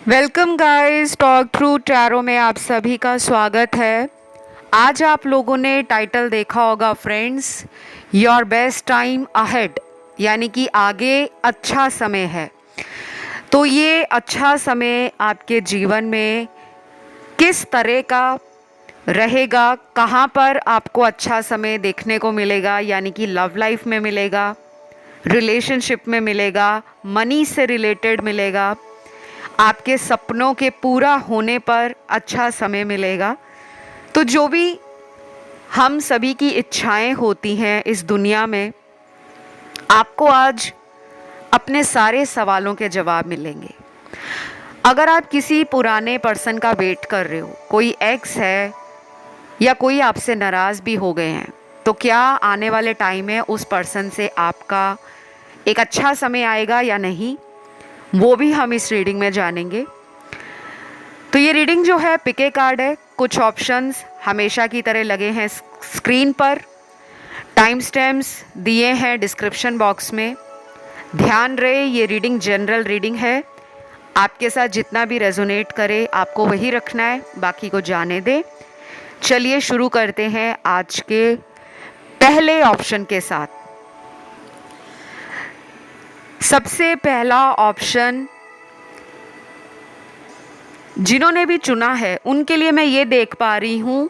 Welcome guys, talk through tarot में आप सभी का स्वागत है। आज आप लोगों ने टाइटल देखा होगा friends, your best time ahead, यानी कि आगे अच्छा समय है। तो ये अच्छा समय आपके जीवन में किस तरह का रहेगा, कहाँ पर आपको अच्छा समय देखने को मिलेगा, यानी कि लव लाइफ में मिलेगा, रिलेशनशिप में मिलेगा, मनी से रिलेटेड मिलेगा, आपके सपनों के पूरा होने पर अच्छा समय मिलेगा। तो जो भी हम सभी की इच्छाएं होती हैं इस दुनिया में, आपको आज अपने सारे सवालों के जवाब मिलेंगे। अगर आप किसी पुराने पर्सन का वेट कर रहे हो, कोई एक्स है या कोई आपसे नाराज़ भी हो गए हैं, तो क्या आने वाले टाइम में उस पर्सन से आपका एक अच्छा समय आएगा या नहीं, वो भी हम इस रीडिंग में जानेंगे। तो ये रीडिंग जो है पिक ए कार्ड है। कुछ ऑप्शंस हमेशा की तरह लगे हैं स्क्रीन पर, टाइम स्टैम्प्स दिए हैं डिस्क्रिप्शन बॉक्स में। ध्यान रहे ये रीडिंग जनरल रीडिंग है, आपके साथ जितना भी रेजोनेट करे आपको वही रखना है, बाकी को जाने दें। चलिए शुरू करते हैं आज के पहले ऑप्शन के साथ। सबसे पहला ऑप्शन जिन्होंने भी चुना है उनके लिए मैं ये देख पा रही हूँ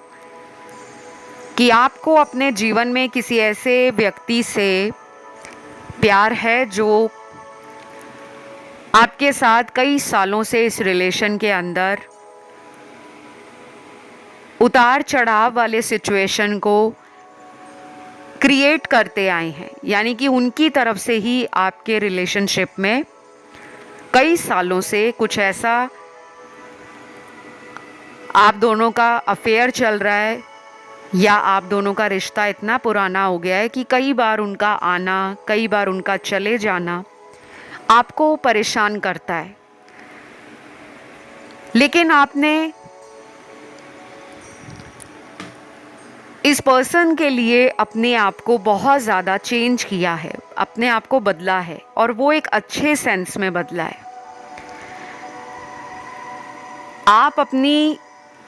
कि आपको अपने जीवन में किसी ऐसे व्यक्ति से प्यार है जो आपके साथ कई सालों से इस रिलेशन के अंदर उतार चढ़ाव वाले सिचुएशन को क्रिएट करते आए हैं, यानी कि उनकी तरफ से ही आपके रिलेशनशिप में कई सालों से कुछ ऐसा आप दोनों का अफेयर चल रहा है, या आप दोनों का रिश्ता इतना पुराना हो गया है कि कई बार उनका आना, कई बार उनका चले जाना आपको परेशान करता है। लेकिन आपने इस पर्सन के लिए अपने आप को बहुत ज़्यादा चेंज किया है, अपने आप को बदला है, और वो एक अच्छे सेंस में बदला है। आप अपनी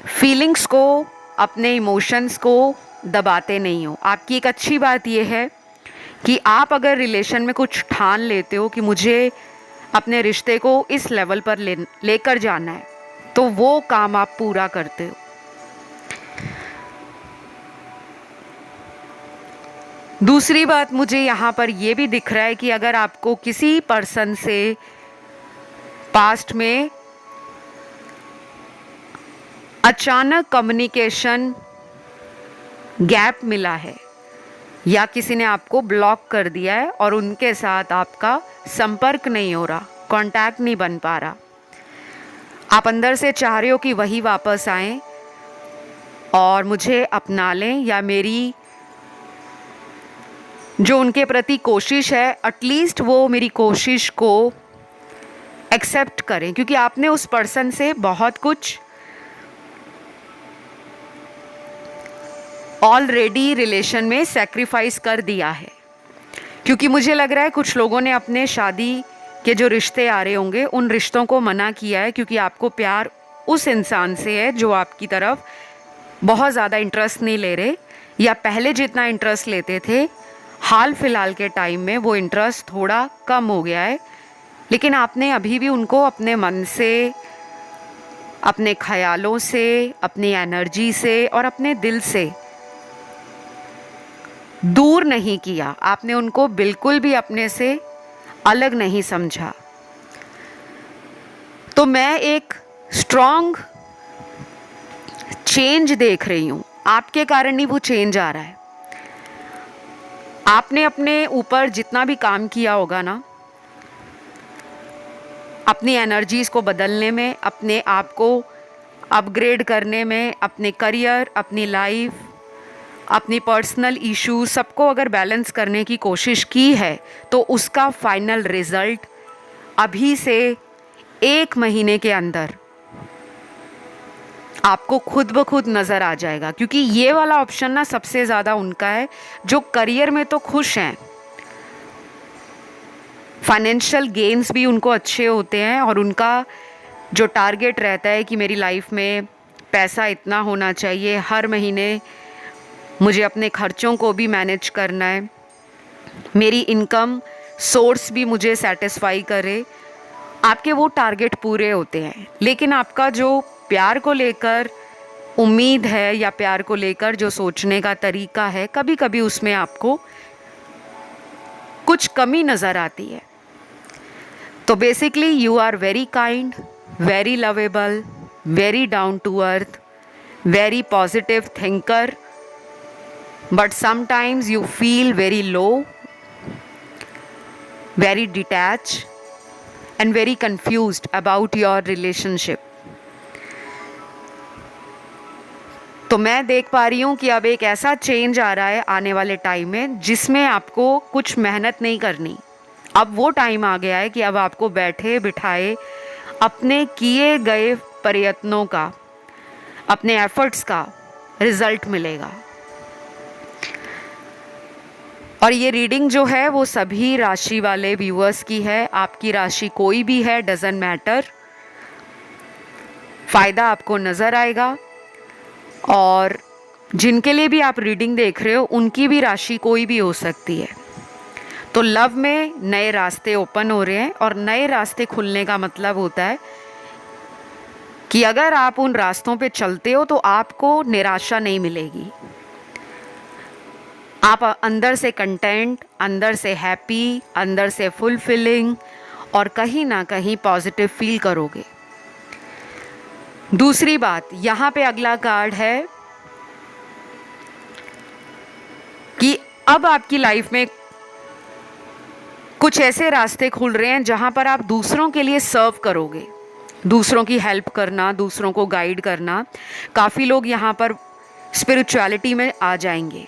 फीलिंग्स को, अपने इमोशंस को दबाते नहीं हो। आपकी एक अच्छी बात यह है कि आप अगर रिलेशन में कुछ ठान लेते हो कि मुझे अपने रिश्ते को इस लेवल पर लेकर जाना है, तो वो काम आप पूरा करते हो। दूसरी बात मुझे यहाँ पर यह भी दिख रहा है कि अगर आपको किसी पर्सन से पास्ट में अचानक कम्युनिकेशन गैप मिला है, या किसी ने आपको ब्लॉक कर दिया है और उनके साथ आपका संपर्क नहीं हो रहा, कांटेक्ट नहीं बन पा रहा, आप अंदर से चाह रहे हो कि वही वापस आएं और मुझे अपना लें, या मेरी जो उनके प्रति कोशिश है एटलीस्ट वो मेरी कोशिश को एक्सेप्ट करें, क्योंकि आपने उस पर्सन से बहुत कुछ ऑलरेडी रिलेशन में सैक्रिफाइस कर दिया है। क्योंकि मुझे लग रहा है कुछ लोगों ने अपने शादी के जो रिश्ते आ रहे होंगे उन रिश्तों को मना किया है, क्योंकि आपको प्यार उस इंसान से है जो आपकी तरफ बहुत ज़्यादा इंटरेस्ट नहीं ले रहे, या पहले जितना इंटरेस्ट लेते थे हाल फिलहाल के टाइम में वो इंटरेस्ट थोड़ा कम हो गया है। लेकिन आपने अभी भी उनको अपने मन से, अपने ख्यालों से, अपनी एनर्जी से और अपने दिल से दूर नहीं किया। आपने उनको बिल्कुल भी अपने से अलग नहीं समझा। तो मैं एक स्ट्रॉन्ग चेंज देख रही हूँ, आपके कारण ही वो चेंज आ रहा है। आपने अपने ऊपर जितना भी काम किया होगा ना, अपनी एनर्जीज को बदलने में, अपने आप को अपग्रेड करने में, अपने करियर, अपनी लाइफ, अपनी पर्सनल इशू, सबको अगर बैलेंस करने की कोशिश की है, तो उसका फाइनल रिजल्ट अभी से 1 महीने के अंदर आपको खुद ब खुद नज़र आ जाएगा। क्योंकि ये वाला ऑप्शन ना सबसे ज़्यादा उनका है जो करियर में तो खुश हैं, फाइनेंशियल गेन्स भी उनको अच्छे होते हैं, और उनका जो टारगेट रहता है कि मेरी लाइफ में पैसा इतना होना चाहिए, हर महीने मुझे अपने खर्चों को भी मैनेज करना है, मेरी इनकम सोर्स भी मुझे सेटिस्फाई करे, आपके वो टारगेट पूरे होते हैं। लेकिन आपका जो प्यार को लेकर उम्मीद है या प्यार को लेकर जो सोचने का तरीका है, कभी कभी उसमें आपको कुछ कमी नज़र आती है। तो basically you are very kind, very lovable, very down to earth, very positive thinker, but sometimes you feel very low, very detached and very confused about your relationship. तो मैं देख पा रही हूँ कि अब एक ऐसा चेंज आ रहा है आने वाले टाइम में जिसमें आपको कुछ मेहनत नहीं करनी। अब वो टाइम आ गया है कि अब आपको बैठे बिठाए अपने किए गए प्रयत्नों का, अपने एफर्ट्स का रिजल्ट मिलेगा। और ये रीडिंग जो है वो सभी राशि वाले व्यूअर्स की है। आपकी राशि कोई भी है, डजंट मैटर, फ़ायदा आपको नज़र आएगा। और जिनके लिए भी आप रीडिंग देख रहे हो उनकी भी राशि कोई भी हो सकती है। तो लव में नए रास्ते ओपन हो रहे हैं, और नए रास्ते खुलने का मतलब होता है कि अगर आप उन रास्तों पे चलते हो तो आपको निराशा नहीं मिलेगी। आप अंदर से कंटेंट, अंदर से हैप्पी, अंदर से फुलफिलिंग और कहीं ना कहीं पॉजिटिव फील करोगे। दूसरी बात, यहाँ पे अगला कार्ड है कि अब आपकी लाइफ में कुछ ऐसे रास्ते खुल रहे हैं जहाँ पर आप दूसरों के लिए सर्व करोगे, दूसरों की हेल्प करना, दूसरों को गाइड करना। काफ़ी लोग यहाँ पर स्पिरिचुअलिटी में आ जाएंगे।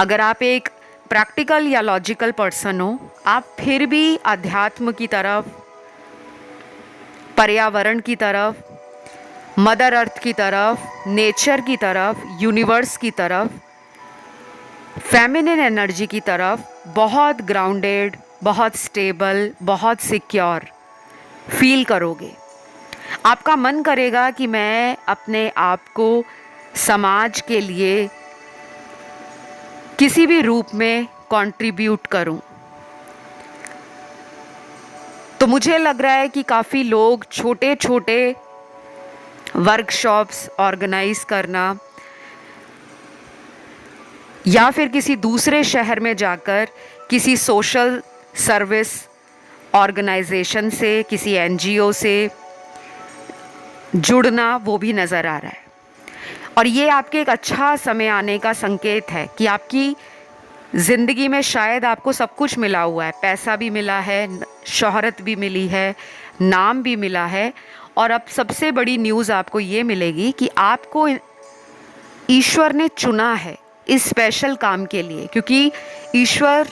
अगर आप एक प्रैक्टिकल या लॉजिकल पर्सन हो, आप फिर भी अध्यात्म की तरफ, पर्यावरण की तरफ, मदर अर्थ की तरफ, नेचर की तरफ, यूनिवर्स की तरफ, फेमिनिन एनर्जी की तरफ बहुत ग्राउंडेड, बहुत स्टेबल, बहुत सिक्योर फील करोगे। आपका मन करेगा कि मैं अपने आप को समाज के लिए किसी भी रूप में कंट्रीब्यूट करूं। तो मुझे लग रहा है कि काफ़ी लोग छोटे छोटे वर्कशॉप्स ऑर्गेनाइज करना या फिर किसी दूसरे शहर में जाकर किसी सोशल सर्विस ऑर्गेनाइजेशन से, किसी एनजीओ से जुड़ना, वो भी नज़र आ रहा है। और ये आपके एक अच्छा समय आने का संकेत है कि आपकी ज़िंदगी में शायद आपको सब कुछ मिला हुआ है, पैसा भी मिला है, शोहरत भी मिली है, नाम भी मिला है। और अब सबसे बड़ी न्यूज़ आपको ये मिलेगी कि आपको ईश्वर ने चुना है इस स्पेशल काम के लिए, क्योंकि ईश्वर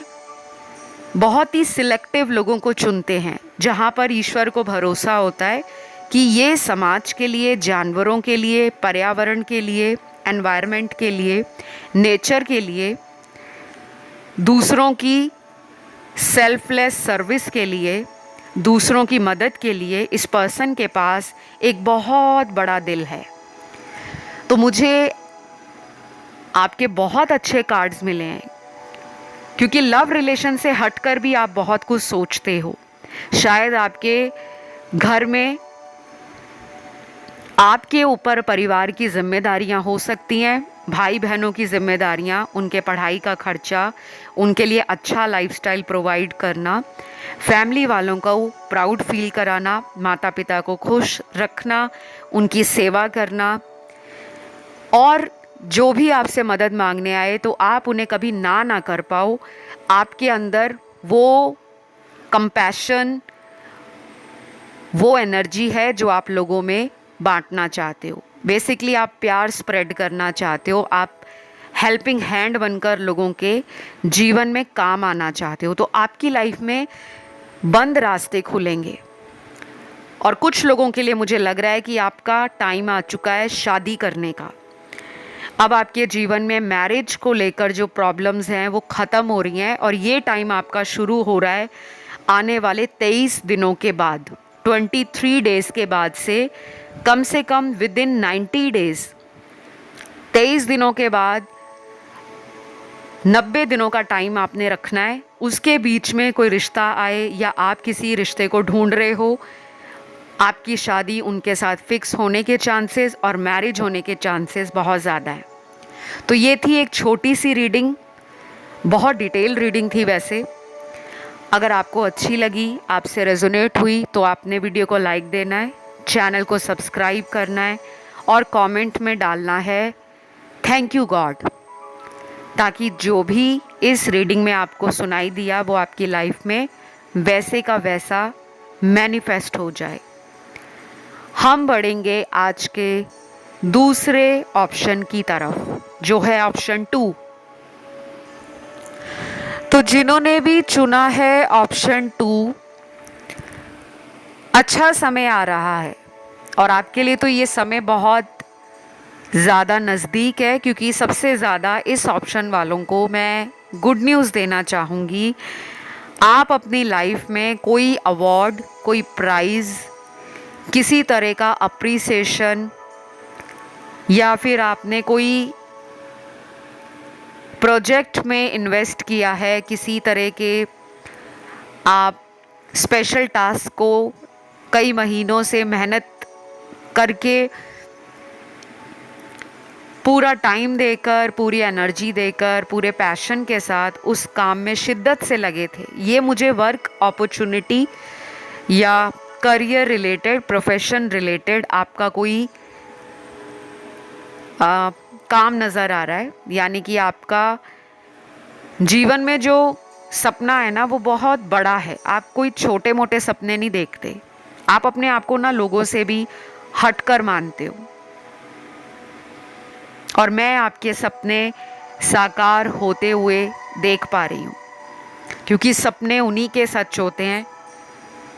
बहुत ही सिलेक्टिव लोगों को चुनते हैं। जहाँ पर ईश्वर को भरोसा होता है कि ये समाज के लिए, जानवरों के लिए, पर्यावरण के लिए, एनवायरनमेंट के लिए, नेचर के लिए, दूसरों की सेल्फलेस सर्विस के लिए, दूसरों की मदद के लिए इस पर्सन के पास एक बहुत बड़ा दिल है। तो मुझे आपके बहुत अच्छे कार्ड्स मिले हैं, क्योंकि लव रिलेशन से हटकर भी आप बहुत कुछ सोचते हो। शायद आपके घर में आपके ऊपर परिवार की जिम्मेदारियां हो सकती हैं, भाई बहनों की जिम्मेदारियां, उनके पढ़ाई का खर्चा, उनके लिए अच्छा लाइफस्टाइल प्रोवाइड करना, फैमिली वालों को प्राउड फील कराना, माता पिता को खुश रखना, उनकी सेवा करना। और जो भी आपसे मदद मांगने आए तो आप उन्हें कभी ना कर पाओ। आपके अंदर वो कंपैशन, वो एनर्जी है जो आप लोगों में बांटना चाहते हो। बेसिकली आप प्यार स्प्रेड करना चाहते हो, आप हेल्पिंग हैंड बनकर लोगों के जीवन में काम आना चाहते हो। तो आपकी लाइफ में बंद रास्ते खुलेंगे। और कुछ लोगों के लिए मुझे लग रहा है कि आपका टाइम आ चुका है शादी करने का। अब आपके जीवन में मैरिज को लेकर जो प्रॉब्लम्स हैं वो ख़त्म हो रही हैं, और ये टाइम आपका शुरू हो रहा है आने वाले 23 दिनों के बाद। 23 डेज़ के बाद से कम विद इन 90 डेज़, 23 दिनों के बाद 90 दिनों का टाइम आपने रखना है। उसके बीच में कोई रिश्ता आए या आप किसी रिश्ते को ढूंढ रहे हो, आपकी शादी उनके साथ फिक्स होने के चांसेस और मैरिज होने के चांसेस बहुत ज़्यादा है। तो ये थी एक छोटी सी रीडिंग, बहुत डिटेल रीडिंग थी वैसे। अगर आपको अच्छी लगी, आपसे रेजोनेट हुई, तो आपने वीडियो को लाइक देना है, चैनल को सब्सक्राइब करना है और कमेंट में डालना है थैंक यू गॉड, ताकि जो भी इस रीडिंग में आपको सुनाई दिया वो आपकी लाइफ में वैसे का वैसा मैनिफेस्ट हो जाए। हम बढ़ेंगे आज के दूसरे ऑप्शन की तरफ, जो है ऑप्शन 2। तो जिन्होंने भी चुना है ऑप्शन 2, अच्छा समय आ रहा है और आपके लिए तो ये समय बहुत ज़्यादा नज़दीक है, क्योंकि सबसे ज़्यादा इस ऑप्शन वालों को मैं गुड न्यूज़ देना चाहूँगी। आप अपनी लाइफ में कोई अवार्ड, कोई प्राइज़, किसी तरह का अप्रिसिएशन, या फिर आपने कोई प्रोजेक्ट में इन्वेस्ट किया है, किसी तरह के आप स्पेशल टास्क को कई महीनों से मेहनत करके, पूरा टाइम देकर, पूरी एनर्जी देकर, पूरे पैशन के साथ उस काम में शिद्दत से लगे थे। ये मुझे वर्क अपॉर्चुनिटी या करियर रिलेटेड, प्रोफेशन रिलेटेड आपका कोई काम नज़र आ रहा है। यानी कि आपका जीवन में जो सपना है ना, वो बहुत बड़ा है। आप कोई छोटे मोटे सपने नहीं देखते, आप अपने आप को ना लोगों से भी हटकर मानते हो। और मैं आपके सपने साकार होते हुए देख पा रही हूँ, क्योंकि सपने उन्हीं के सच होते हैं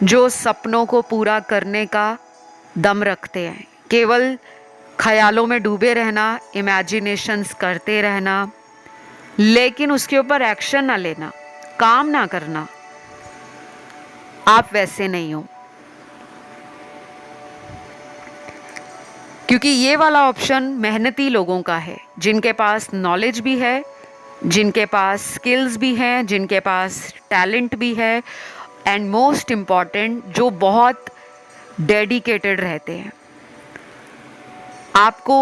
जो सपनों को पूरा करने का दम रखते हैं। केवल ख्यालों में डूबे रहना, इमेजिनेशंस करते रहना, लेकिन उसके ऊपर एक्शन ना लेना, काम ना करना, आप वैसे नहीं हो। क्योंकि ये वाला ऑप्शन मेहनती लोगों का है, जिनके पास नॉलेज भी है, जिनके पास स्किल्स भी हैं, जिनके पास टैलेंट भी है, एंड मोस्ट इम्पॉर्टेंट जो बहुत डेडिकेटेड रहते हैं। आपको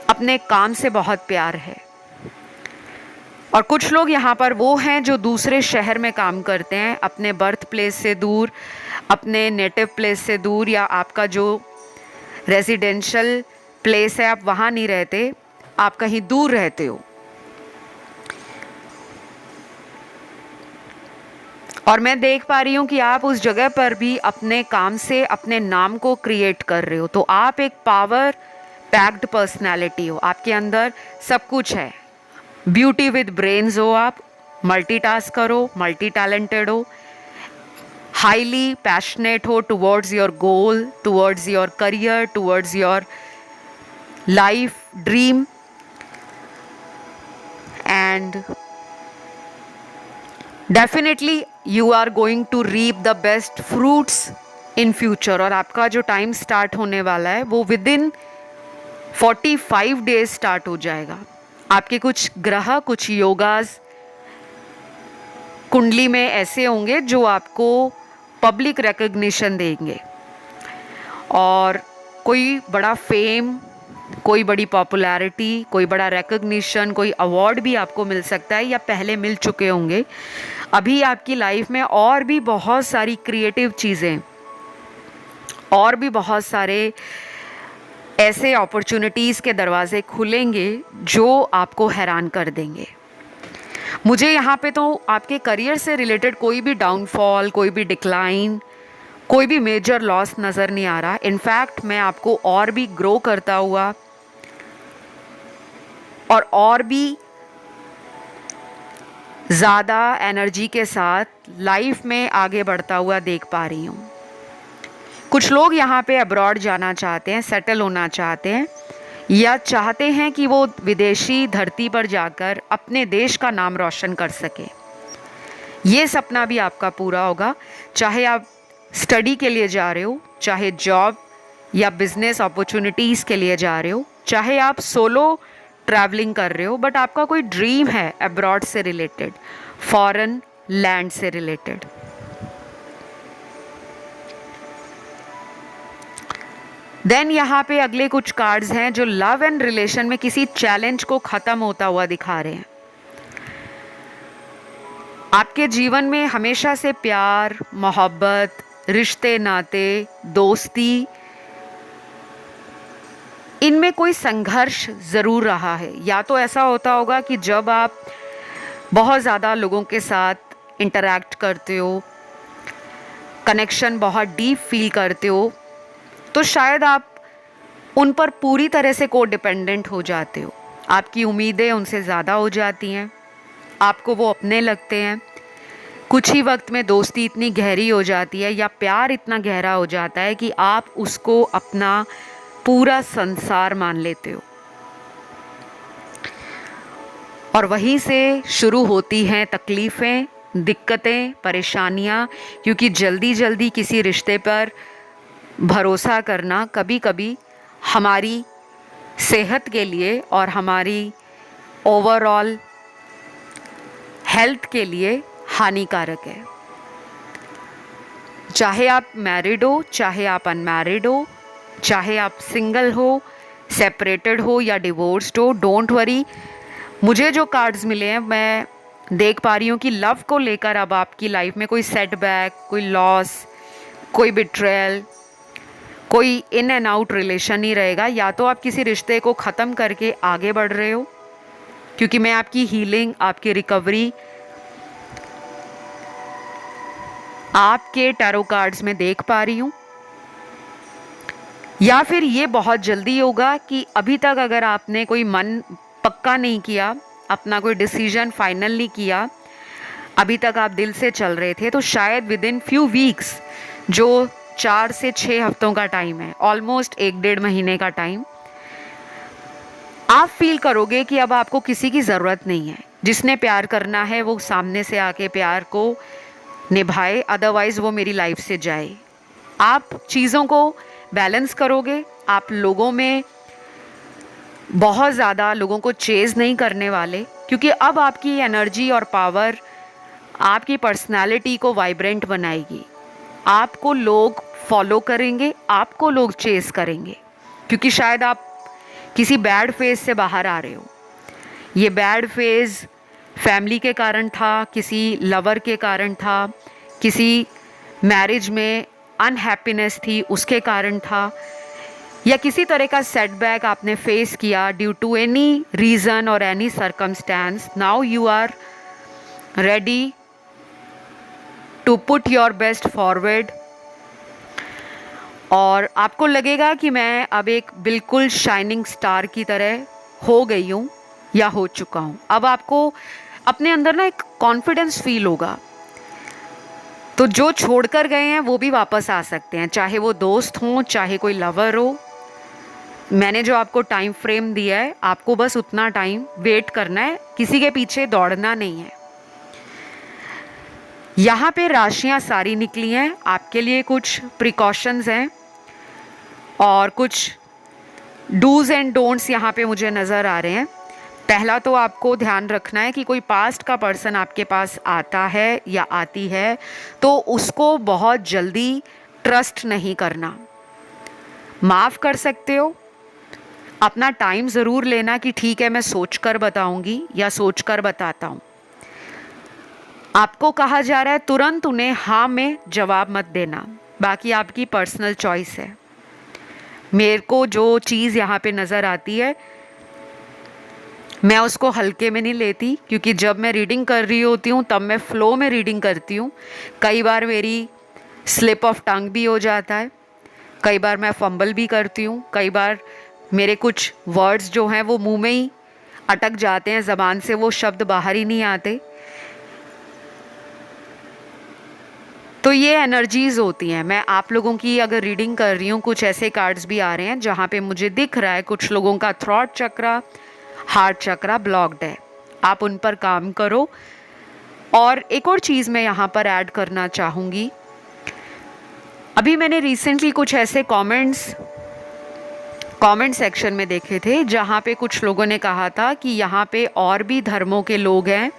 अपने काम से बहुत प्यार है। और कुछ लोग यहाँ पर वो हैं जो दूसरे शहर में काम करते हैं, अपने बर्थ प्लेस से दूर, अपने नेटिव प्लेस से दूर, या आपका जो रेजिडेंशियल प्लेस है आप वहाँ नहीं रहते, आप कहीं दूर रहते हो। और मैं देख पा रही हूँ कि आप उस जगह पर भी अपने काम से अपने नाम को क्रिएट कर रहे हो। तो आप एक पावर पैक्ड पर्सनालिटी हो, आपके अंदर सब कुछ है। ब्यूटी विद ब्रेन्स हो, आप मल्टीटास्क करो, मल्टी टैलेंटेड हो, हाईली पैशनेट हो towards your goal, towards your career, towards your life dream, and definitely you are going to reap the best fruits in future. और आपका जो टाइम स्टार्ट होने वाला है वो विद इन 45 डेज स्टार्ट हो जाएगा। आपके कुछ ग्रह, कुछ योगास कुंडली में ऐसे होंगे जो आपको पब्लिक रिकग्निशन देंगे, और कोई बड़ा फेम, कोई बड़ी पॉपुलैरिटी, कोई बड़ा रिकग्निशन, कोई अवार्ड भी आपको मिल सकता है, या पहले मिल चुके होंगे। अभी आपकी लाइफ में और भी बहुत सारी क्रिएटिव चीज़ें, और भी बहुत सारे ऐसे अपॉर्चुनिटीज़ के दरवाजे खुलेंगे जो आपको हैरान कर देंगे। मुझे यहाँ पे तो आपके करियर से रिलेटेड कोई भी डाउनफॉल, कोई भी डिक्लाइन, कोई भी मेजर लॉस नज़र नहीं आ रहा। इनफैक्ट मैं आपको और भी ग्रो करता हुआ और भी ज़्यादा एनर्जी के साथ लाइफ में आगे बढ़ता हुआ देख पा रही हूँ। कुछ लोग यहाँ पे अब्रॉड जाना चाहते हैं, सेटल होना चाहते हैं, या चाहते हैं कि वो विदेशी धरती पर जाकर अपने देश का नाम रोशन कर सके। ये सपना भी आपका पूरा होगा, चाहे आप स्टडी के लिए जा रहे हो, चाहे जॉब या बिजनेस अपॉर्चुनिटीज़ के लिए जा रहे हो, चाहे आप सोलो ट्रैवलिंग कर रहे हो, बट आपका कोई ड्रीम है अब्रॉड से रिलेटेड, फॉरेन लैंड से रिलेटेड। देन यहाँ पे अगले कुछ कार्ड्स हैं जो लव एंड रिलेशन में किसी चैलेंज को ख़त्म होता हुआ दिखा रहे हैं। आपके जीवन में हमेशा से प्यार, मोहब्बत, रिश्ते नाते, दोस्ती, इनमें कोई संघर्ष ज़रूर रहा है। या तो ऐसा होता होगा कि जब आप बहुत ज़्यादा लोगों के साथ इंटरैक्ट करते हो, कनेक्शन बहुत डीप फील करते हो, तो शायद आप उन पर पूरी तरह से को डिपेंडेंट हो जाते हो। आपकी उम्मीदें उनसे ज़्यादा हो जाती हैं, आपको वो अपने लगते हैं। कुछ ही वक्त में दोस्ती इतनी गहरी हो जाती है या प्यार इतना गहरा हो जाता है कि आप उसको अपना पूरा संसार मान लेते हो। और वहीं से शुरू होती हैं तकलीफ़ें, दिक्कतें, परेशानियाँ, क्योंकि जल्दी जल्दी किसी रिश्ते पर भरोसा करना कभी कभी हमारी सेहत के लिए और हमारी ओवरऑल हेल्थ के लिए हानिकारक है। चाहे आप मैरिड हो, चाहे आप अनमैरिड हो, चाहे आप सिंगल हो, सेपरेटेड हो या डिवोर्स्ड हो, डोंट वरी। मुझे जो कार्ड्स मिले हैं, मैं देख पा रही हूँ कि लव को लेकर अब आपकी लाइफ में कोई सेटबैक, कोई लॉस, कोई बिट्रेयल, कोई इन एंड आउट रिलेशन नहीं रहेगा। या तो आप किसी रिश्ते को ख़त्म करके आगे बढ़ रहे हो, क्योंकि मैं आपकी हीलिंग, आपकी रिकवरी आपके टैरो कार्ड्स में देख पा रही हूँ, या फिर ये बहुत जल्दी होगा कि अभी तक अगर आपने कोई मन पक्का नहीं किया, अपना कोई डिसीजन फाइनल नहीं किया, अभी तक आप दिल से चल रहे थे, तो शायद विद इन फ्यू वीक्स, जो 4 से 6 हफ्तों का टाइम है, ऑलमोस्ट 1-1.5 महीने का टाइम, आप फील करोगे कि अब आपको किसी की ज़रूरत नहीं है। जिसने प्यार करना है वो सामने से आके प्यार को निभाए, अदरवाइज़ वो मेरी लाइफ से जाए। आप चीज़ों को बैलेंस करोगे, आप लोगों में बहुत ज़्यादा लोगों को चेज़ नहीं करने वाले, क्योंकि अब आपकी एनर्जी और पावर आपकी पर्सनालिटी को वाइब्रेंट बनाएगी। आपको लोग फॉलो करेंगे, आपको लोग चेज़ करेंगे, क्योंकि शायद आप किसी बैड फेज़ से बाहर आ रहे हो। ये बैड फेज़ फैमिली के कारण था, किसी लवर के कारण था, किसी मैरिज में अनहैप्पीनेस थी उसके कारण था, या किसी तरह का सेटबैक आपने फेस किया ड्यू टू एनी रीज़न और any circumstance. Now you are ready to put your best forward, और आपको लगेगा कि मैं अब एक बिल्कुल शाइनिंग स्टार की तरह हो गई हूँ या हो चुका हूँ। अब आपको अपने अंदर ना एक कॉन्फिडेंस फील होगा। तो जो छोड़कर गए हैं वो भी वापस आ सकते हैं, चाहे वो दोस्त हों, चाहे कोई लवर हो। मैंने जो आपको टाइम फ्रेम दिया है, आपको बस उतना टाइम वेट करना है, किसी के पीछे दौड़ना नहीं है। यहाँ पे राशियाँ सारी निकली हैं, आपके लिए कुछ प्रिकॉशंस हैं और कुछ डूज एंड डोंट्स यहाँ पे मुझे नज़र आ रहे हैं। पहला तो आपको ध्यान रखना है कि कोई पास्ट का पर्सन आपके पास आता है या आती है तो उसको बहुत जल्दी ट्रस्ट नहीं करना। माफ़ कर सकते हो, अपना टाइम ज़रूर लेना कि ठीक है मैं सोच कर बताऊँगी या सोच कर बताता हूँ। आपको कहा जा रहा है तुरंत उन्हें हाँ में जवाब मत देना, बाकी आपकी पर्सनल चॉइस है। मेरे को जो चीज़ यहाँ पे नज़र आती है मैं उसको हल्के में नहीं लेती, क्योंकि जब मैं रीडिंग कर रही होती हूँ तब मैं फ़्लो में रीडिंग करती हूँ। कई बार मेरी स्लिप ऑफ टंग भी हो जाता है, कई बार मैं फंबल भी करती हूँ, कई बार मेरे कुछ वर्ड्स जो हैं वो मुंह में ही अटक जाते हैं, ज़बान से वो शब्द बाहर ही नहीं आते। तो ये एनर्जीज़ होती हैं। मैं आप लोगों की अगर रीडिंग कर रही हूँ, कुछ ऐसे कार्ड्स भी आ रहे हैं जहाँ पे मुझे दिख रहा है कुछ लोगों का थ्रॉट चक्रा, हार्ट चक्रा ब्लॉक्ड है। आप उन पर काम करो। और एक और चीज़ मैं यहाँ पर ऐड करना चाहूँगी, अभी मैंने रिसेंटली कुछ ऐसे कमेंट सेक्शन में देखे थे जहाँ पे कुछ लोगों ने कहा था कि यहाँ पे और भी धर्मों के लोग हैं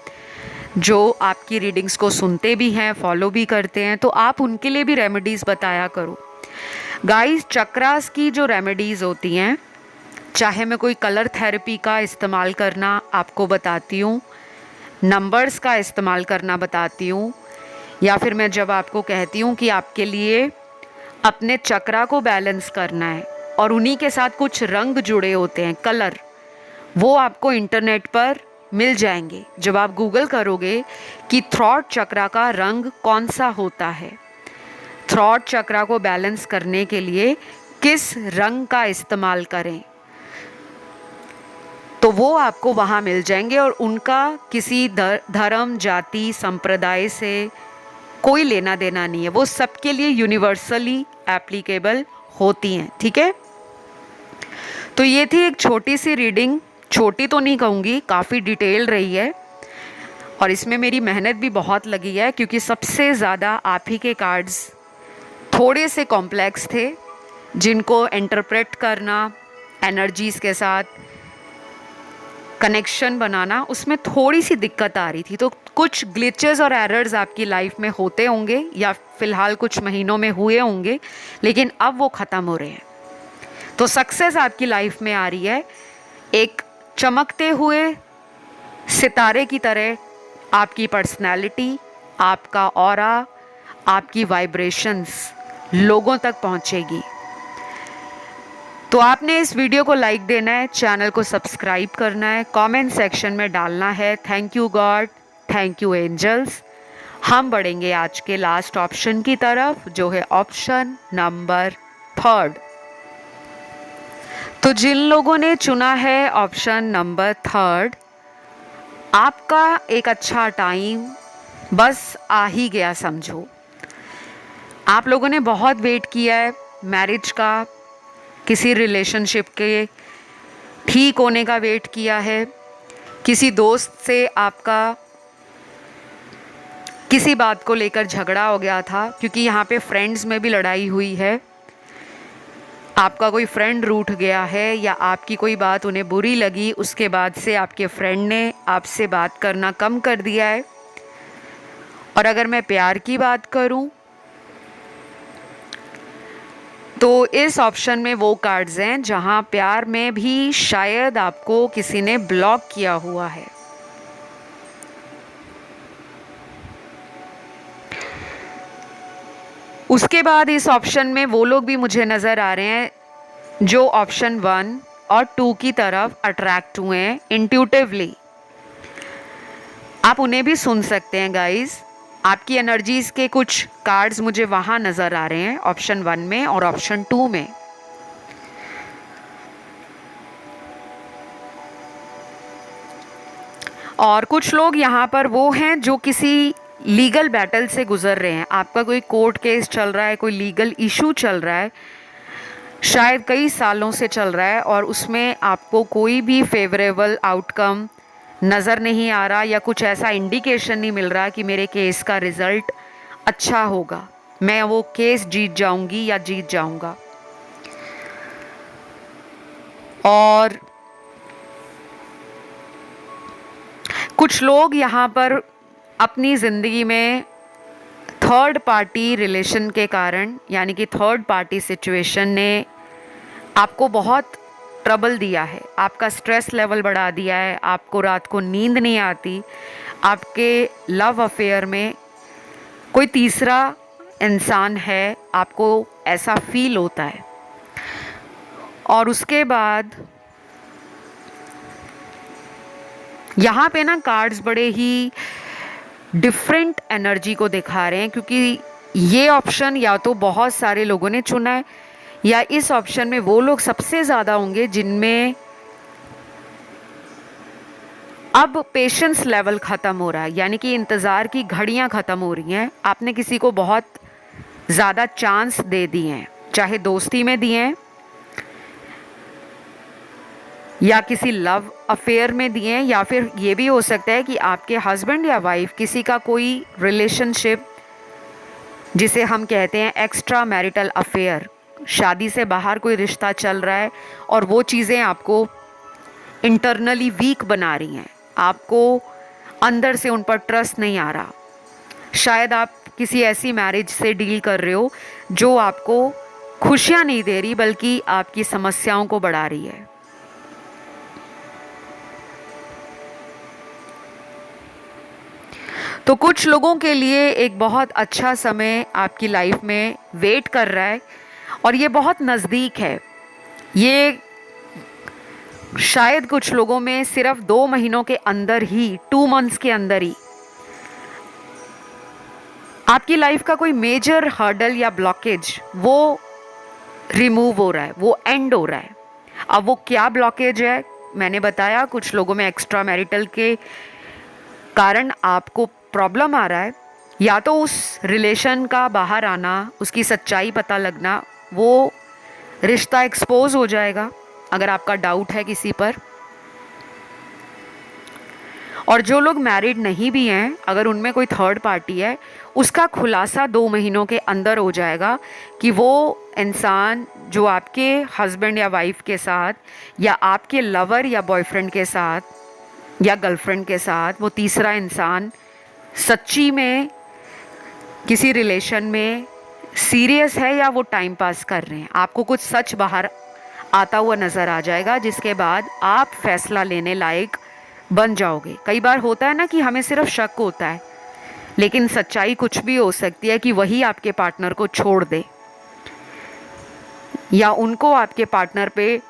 जो आपकी रीडिंग्स को सुनते भी हैं, फॉलो भी करते हैं, तो आप उनके लिए भी रेमेडीज़ बताया करो। गाइस, चक्रास की जो रेमेडीज़ होती हैं, चाहे मैं कोई कलर थेरेपी का इस्तेमाल करना आपको बताती हूँ, नंबर्स का इस्तेमाल करना बताती हूँ, या फिर मैं जब आपको कहती हूँ कि आपके लिए अपने चक्रा को बैलेंस करना है और उन्हीं के साथ कुछ रंग जुड़े होते हैं, कलर, वो आपको इंटरनेट पर मिल जाएंगे। जब आप गूगल करोगे कि थ्रॉट चक्रा का रंग कौन सा होता है, थ्रॉट चक्रा को बैलेंस करने के लिए किस रंग का इस्तेमाल करें, तो वो आपको वहाँ मिल जाएंगे। और उनका किसी धर्म, जाति, संप्रदाय से कोई लेना देना नहीं है, वो सबके लिए यूनिवर्सली एप्लीकेबल होती हैं। ठीक है, तो ये थी एक छोटी सी रीडिंग। छोटी तो नहीं कहूँगी, काफ़ी डिटेल रही है और इसमें मेरी मेहनत भी बहुत लगी है, क्योंकि सबसे ज़्यादा आप ही के कार्ड्स थोड़े से कॉम्प्लेक्स थे, जिनको इंटरप्रेट करना, एनर्जीज़ के साथ कनेक्शन बनाना, उसमें थोड़ी सी दिक्कत आ रही थी। तो कुछ ग्लिचेस और एरर्स आपकी लाइफ में होते होंगे या फ़िलहाल कुछ महीनों में हुए होंगे, लेकिन अब वो ख़त्म हो रहे हैं। तो सक्सेस आपकी लाइफ में आ रही है, एक चमकते हुए सितारे की तरह आपकी पर्सनैलिटी, आपका ऑरा, आपकी वाइब्रेशंस लोगों तक पहुंचेगी। तो आपने इस वीडियो को लाइक देना है, चैनल को सब्सक्राइब करना है, कमेंट सेक्शन में डालना है thank you God, thank you angels. हम बढ़ेंगे आज के लास्ट ऑप्शन की तरफ, जो है ऑप्शन नंबर 3। तो जिन लोगों ने चुना है ऑप्शन नंबर 3, आपका एक अच्छा टाइम बस आ ही गया समझो। आप लोगों ने बहुत वेट किया है मैरिज का, किसी रिलेशनशिप के ठीक होने का वेट किया है, किसी दोस्त से आपका किसी बात को लेकर झगड़ा हो गया था, क्योंकि यहाँ पे फ्रेंड्स में भी लड़ाई हुई है, आपका कोई फ्रेंड रूठ गया है या आपकी कोई बात उन्हें बुरी लगी, उसके बाद से आपके फ्रेंड ने आपसे बात करना कम कर दिया है। और अगर मैं प्यार की बात करूं तो इस ऑप्शन में वो कार्ड्स हैं जहां प्यार में भी शायद आपको किसी ने ब्लॉक किया हुआ है। उसके बाद इस ऑप्शन में वो लोग भी मुझे नज़र आ रहे हैं जो ऑप्शन 1 और 2 की तरफ अट्रैक्ट हुए हैं इंट्यूटिवली। आप उन्हें भी सुन सकते हैं गाइस। आपकी एनर्जीज़ के कुछ कार्ड्स मुझे वहाँ नज़र आ रहे हैं ऑप्शन 1 में और ऑप्शन 2 में। और कुछ लोग यहाँ पर वो हैं जो किसी लीगल बैटल से गुजर रहे हैं। आपका कोई कोर्ट केस चल रहा है, कोई लीगल इशू चल रहा है, शायद कई सालों से चल रहा है, और उसमें आपको कोई भी फेवरेबल आउटकम नज़र नहीं आ रहा, या कुछ ऐसा इंडिकेशन नहीं मिल रहा कि मेरे केस का रिज़ल्ट अच्छा होगा, मैं वो केस जीत जाऊंगी या जीत जाऊंगा। और कुछ लोग यहाँ पर अपनी ज़िंदगी में थर्ड पार्टी रिलेशन के कारण, यानी कि थर्ड पार्टी सिचुएशन ने आपको बहुत ट्रबल दिया है, आपका स्ट्रेस लेवल बढ़ा दिया है, आपको रात को नींद नहीं आती, आपके लव अफेयर में कोई तीसरा इंसान है, आपको ऐसा फील होता है। और उसके बाद यहाँ पे ना कार्ड्स बड़े ही डिफरेंट एनर्जी को दिखा रहे हैं, क्योंकि ये ऑप्शन या तो बहुत सारे लोगों ने चुना है, या इस ऑप्शन में वो लोग सबसे ज़्यादा होंगे जिनमें अब पेशेंस लेवल ख़त्म हो रहा है, यानी कि इंतज़ार की घड़ियां ख़त्म हो रही हैं। आपने किसी को बहुत ज़्यादा चांस दे दिए हैं, चाहे दोस्ती में दिए हैं या किसी लव अफेयर में दिए हैं, या फिर ये भी हो सकता है कि आपके हस्बैंड या वाइफ किसी का कोई रिलेशनशिप जिसे हम कहते हैं एक्स्ट्रा मैरिटल अफेयर। शादी से बाहर कोई रिश्ता चल रहा है और वो चीज़ें आपको इंटरनली वीक बना रही हैं, आपको अंदर से उन पर ट्रस्ट नहीं आ रहा। शायद आप किसी ऐसी मैरिज से डील कर रहे हो जो आपको खुशियाँ नहीं दे रही बल्कि आपकी समस्याओं को बढ़ा रही है। तो कुछ लोगों के लिए एक बहुत अच्छा समय आपकी लाइफ में वेट कर रहा है और ये बहुत नज़दीक है। ये शायद कुछ लोगों में सिर्फ 2 महीनों के अंदर ही, 2 मंथ्स के अंदर ही आपकी लाइफ का कोई मेजर हर्डल या ब्लॉकेज वो रिमूव हो रहा है, वो एंड हो रहा है। अब वो क्या ब्लॉकेज है, मैंने बताया कुछ लोगों में एक्स्ट्रा मैरिटल के कारण आपको प्रॉब्लम आ रहा है, या तो उस रिलेशन का बाहर आना, उसकी सच्चाई पता लगना, वो रिश्ता एक्सपोज हो जाएगा अगर आपका डाउट है किसी पर। और जो लोग मैरिड नहीं भी हैं, अगर उनमें कोई थर्ड पार्टी है, उसका खुलासा 2 महीनों के अंदर हो जाएगा कि वो इंसान जो आपके हस्बैंड या वाइफ के साथ या आपके लवर या बॉयफ्रेंड के साथ या गर्लफ्रेंड के साथ, वो तीसरा इंसान सच्ची में किसी रिलेशन में सीरियस है या वो टाइम पास कर रहे हैं। आपको कुछ सच बाहर आता हुआ नज़र आ जाएगा, जिसके बाद आप फैसला लेने लायक बन जाओगे। कई बार होता है ना कि हमें सिर्फ शक होता है, लेकिन सच्चाई कुछ भी हो सकती है कि वही आपके पार्टनर को छोड़ दे या उनको आपके पार्टनर पे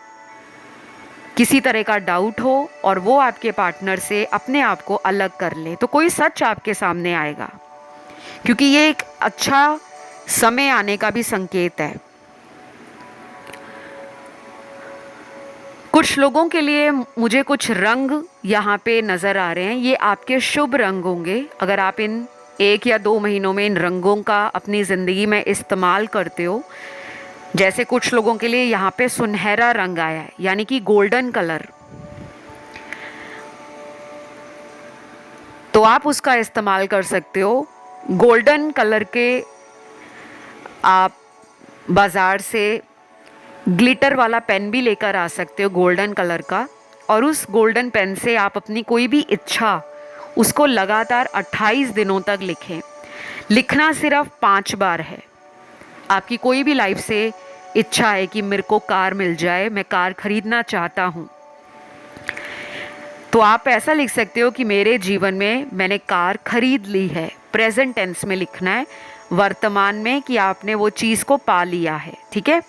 किसी तरह का डाउट हो और वो आपके पार्टनर से अपने आप को अलग कर ले। तो कोई सच आपके सामने आएगा, क्योंकि ये एक अच्छा समय आने का भी संकेत है। कुछ लोगों के लिए मुझे कुछ रंग यहाँ पे नज़र आ रहे हैं, ये आपके शुभ रंग होंगे। अगर आप इन 1 या 2 महीनों में इन रंगों का अपनी ज़िंदगी में इस्तेमाल करते हो, जैसे कुछ लोगों के लिए यहाँ पे सुनहरा रंग आया है, यानी कि गोल्डन कलर, तो आप उसका इस्तेमाल कर सकते हो। गोल्डन कलर के आप बाज़ार से ग्लिटर वाला पेन भी लेकर आ सकते हो गोल्डन कलर का, और उस गोल्डन पेन से आप अपनी कोई भी इच्छा उसको लगातार 28 दिनों तक लिखें। लिखना सिर्फ 5 बार है। आपकी कोई भी लाइफ से इच्छा है कि मेरे को कार मिल जाए, मैं कार खरीदना चाहता हूँ, तो आप ऐसा लिख सकते हो कि मेरे जीवन में मैंने कार खरीद ली है। प्रेजेंट टेंस में लिखना है, वर्तमान में, कि आपने वो चीज़ को पा लिया है। ठीक है।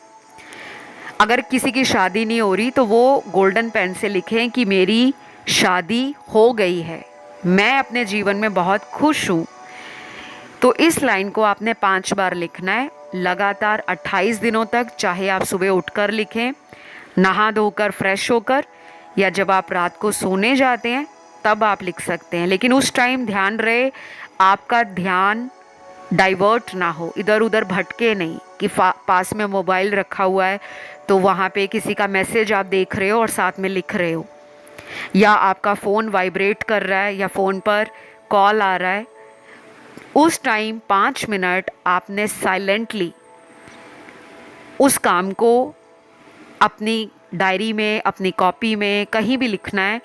अगर किसी की शादी नहीं हो रही तो वो गोल्डन पेन से लिखें कि मेरी शादी हो गई है, मैं अपने जीवन में बहुत खुश हूँ। तो इस लाइन को आपने 5 बार लिखना है लगातार 28 दिनों तक। चाहे आप सुबह उठकर लिखें, नहा धोकर फ्रेश होकर, या जब आप रात को सोने जाते हैं तब आप लिख सकते हैं। लेकिन उस टाइम ध्यान रहे आपका ध्यान डाइवर्ट ना हो, इधर उधर भटके नहीं कि पास में मोबाइल रखा हुआ है तो वहाँ पे किसी का मैसेज आप देख रहे हो और साथ में लिख रहे हो, या आपका फ़ोन वाइब्रेट कर रहा है या फ़ोन पर कॉल आ रहा है। उस टाइम 5 मिनट आपने साइलेंटली उस काम को अपनी डायरी में, अपनी कॉपी में, कहीं भी लिखना है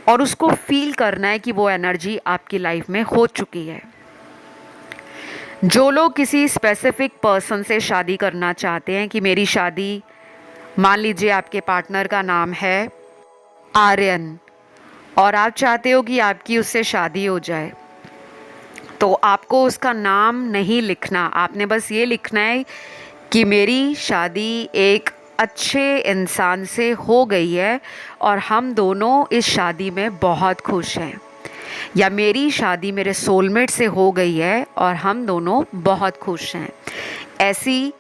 और उसको फील करना है कि वो एनर्जी आपकी लाइफ में हो चुकी है। जो लोग किसी स्पेसिफिक पर्सन से शादी करना चाहते हैं कि मेरी शादी, मान लीजिए आपके पार्टनर का नाम है आर्यन और आप चाहते हो कि आपकी उससे शादी हो जाए, तो आपको उसका नाम नहीं लिखना। आपने बस ये लिखना है कि मेरी शादी एक अच्छे इंसान से हो गई है और हम दोनों इस शादी में बहुत खुश हैं, या मेरी शादी मेरे सोलमेट से हो गई है और हम दोनों बहुत खुश हैं। ऐसी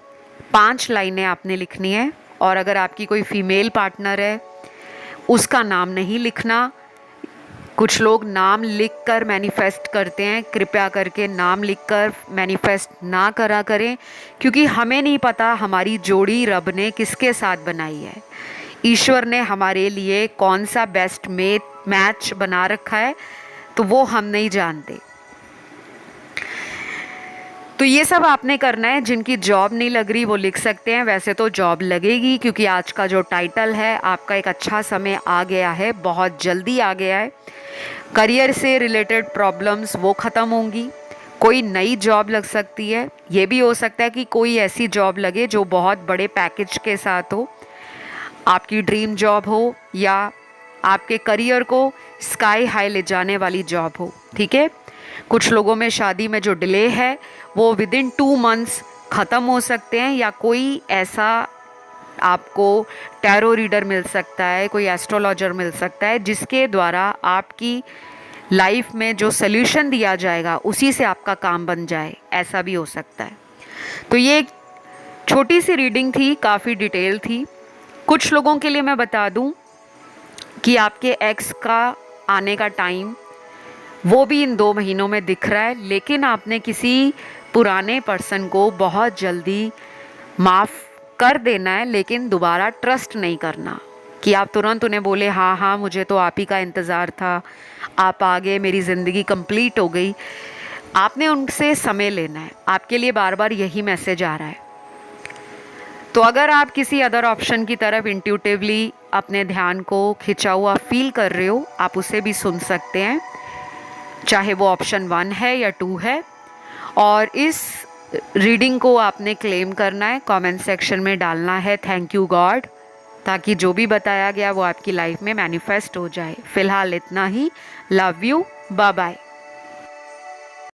5 लाइनें आपने लिखनी है। और अगर आपकी कोई फीमेल पार्टनर है, उसका नाम नहीं लिखना। कुछ लोग नाम लिखकर मैनिफेस्ट करते हैं, कृपया करके नाम लिखकर मैनिफेस्ट ना करा करें, क्योंकि हमें नहीं पता हमारी जोड़ी रब ने किसके साथ बनाई है। ईश्वर ने हमारे लिए कौन सा बेस्ट मैच बना रखा है, तो वो हम नहीं जानते। तो ये सब आपने करना है। जिनकी जॉब नहीं लग रही वो लिख सकते हैं, वैसे तो जॉब लगेगी क्योंकि आज का जो टाइटल है आपका एक अच्छा समय आ गया है, बहुत जल्दी आ गया है। करियर से रिलेटेड प्रॉब्लम्स वो ख़त्म होंगी, कोई नई जॉब लग सकती है। ये भी हो सकता है कि कोई ऐसी जॉब लगे जो बहुत बड़े पैकेज के साथ हो, आपकी ड्रीम जॉब हो या आपके करियर को स्काई हाई ले जाने वाली जॉब हो। ठीक है, कुछ लोगों में शादी में जो डिले है वो विद इन 2 मंथ्स ख़त्म हो सकते हैं, या कोई ऐसा आपको टैरो रीडर मिल सकता है, कोई एस्ट्रोलॉजर मिल सकता है जिसके द्वारा आपकी लाइफ में जो सल्यूशन दिया जाएगा उसी से आपका काम बन जाए, ऐसा भी हो सकता है। तो ये एक छोटी सी रीडिंग थी, काफ़ी डिटेल थी। कुछ लोगों के लिए मैं बता दूं कि आपके एक्स का आने का टाइम वो भी इन 2 महीनों में दिख रहा है, लेकिन आपने किसी पुराने पर्सन को बहुत जल्दी माफ़ कर देना है, लेकिन दोबारा ट्रस्ट नहीं करना कि आप तुरंत उन्हें बोले हाँ हाँ मुझे तो आप ही का इंतज़ार था, आप आ गए, मेरी ज़िंदगी कंप्लीट हो गई। आपने उनसे समय लेना है, आपके लिए बार बार यही मैसेज आ रहा है। तो अगर आप किसी अदर ऑप्शन की तरफ इंट्यूटिवली अपने ध्यान को खिंचा हुआ फील कर रहे हो, आप उसे भी सुन सकते हैं, चाहे वो ऑप्शन 1 है या 2 है। और इस रीडिंग को आपने क्लेम करना है, कमेंट सेक्शन में डालना है थैंक यू गॉड, ताकि जो भी बताया गया वो आपकी लाइफ में मैनिफेस्ट हो जाए। फिलहाल इतना ही। Love you, bye bye.